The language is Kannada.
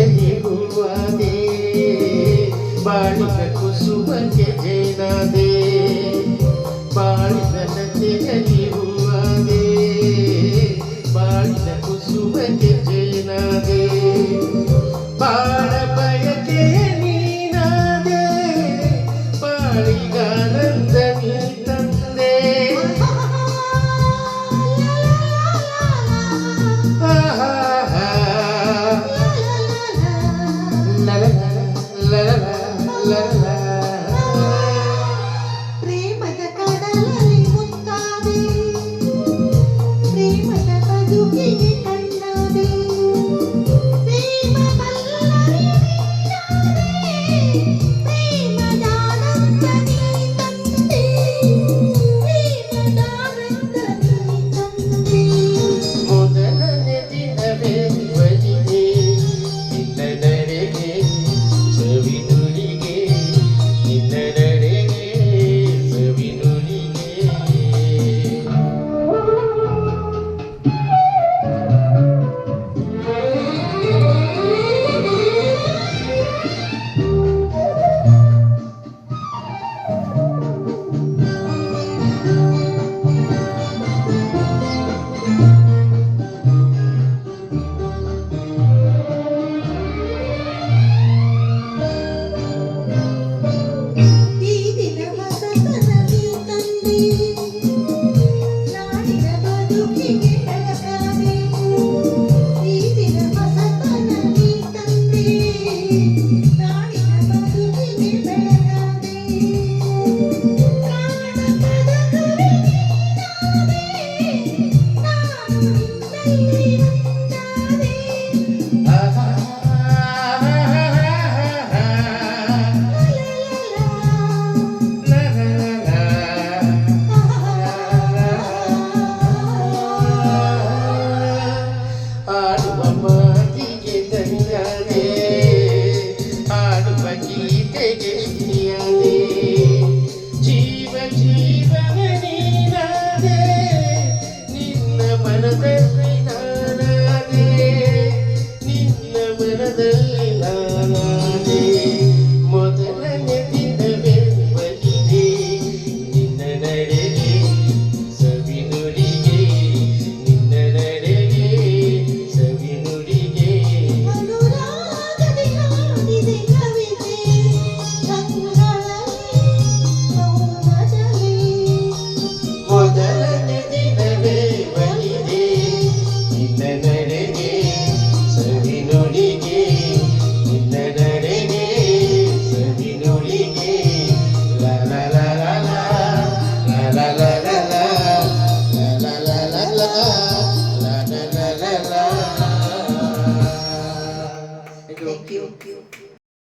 ಬಾಳಿನಗತೆಯಲ್ಲಿರುವುದೇ ಬಾಳಿನ ಕುಸುಮಕ್ಕೆ ಜೇನಾದೆ ಬಾಳಿನಗತೆಯಲ್ಲಿರುವುದೇ ಬಾಳಿನ ಕುಸುಮಕ್ಕೆ ಜೇನಾದೆ ಬಾಳ ಬಯಕೆಯ ನೀನಾದೆ ಬಾಳಿಗಾನಂದ ನೀ ತಂದೆ ಪ್ರೇಮದ ಕಡಲಲ್ಲಿ ಮುತ್ತಾದೆ ಪ್ರೇಮದ ಬದುಕಿಗೆ ಕಣ್ಣಾದೆ ಪ್ರೇಮ ಬಲ್ಲರಿ ಪ್ರೇಮದಾನಂದ ನೀ ತಂದೆ ಪ್ರೇಮದಾನಂದ ನೀ ತಂದೆ ಮೊದಲನೇ ದಿನವೇ ಬಲಿಗೆ ನಿನ್ನ ನಡೆಗೆ ಸವಿನುಡಿಗೆ ನಿನ್ನ ನಡೆಗೆ ಸವಿನುಡಿಗೆ ಈ ದಿನ ಹೊಸತನದಿ ತಂದೆ ನಾಡಿನ ಬದುಕಿಗೆ ಬೆಳಕಾದೆ ಈ ದಿನ ಹೊಸತನದಿ ತಂದೆ ನಾಡಿನ ಬದುಕಿಗೆ ಬೆಳಕಾದೆ ಪ್ರಾಣ ಪದಕವೇ ನೀನಾದೆ ನಾನು ನಿನ್ನಲ್ಲಿ ಒಂದಾದೆ ಆಡುವ ಮಾತಿಗೆ ದನಿಯಾದೆ ಆಡುವ ಗೀತೆಗೆ ಶ್ರುತಿಯಾದೆ ಜೀವ ಜೀವನ ನೀನಾದೆ ನಿನ್ನ ಮನದಲ್ಲಿ ನಾನಾದೆ ನಿನ್ನ ಮನದಲ್ಲಿ ನಾನಾದೆ ಮೊದಲನೇ ದಿನವೇ ಬಲಿದೆ ನಿನ್ನ ನಡೆಗೆ ಸವಿನುಡಿಗೆ ನಿನ್ನ ನಡೆಗೆ ಸವಿನುಡಿಗೆ ಅನುರಾಗದಿ ಹಾಡಿದೆ ಕವಿತೆ ಕಂಗಳಲ್ಲಿ ಮೌನದಲ್ಲಿ ಮೊದಲನೇ ದಿನವೇ ಬಲಿದೆ ನಿನ್ನ ನಡೆಗೆ ಸವಿನುಡಿಗೆ ನಿನ್ನ ನಡೆಗೆ ಸವಿನುಡಿಗೆ ಲಾ ಲಾ ಲಾ ಲಾ ಲಾ ಲಾ ಲಾ ಲಾ ಲಾ ಲಾ ಲಾ ಲಾ ಲಾ ಲಾ ಲಾ ಲಾ ಲಾ ಲಾ ಲಾ. Thank you.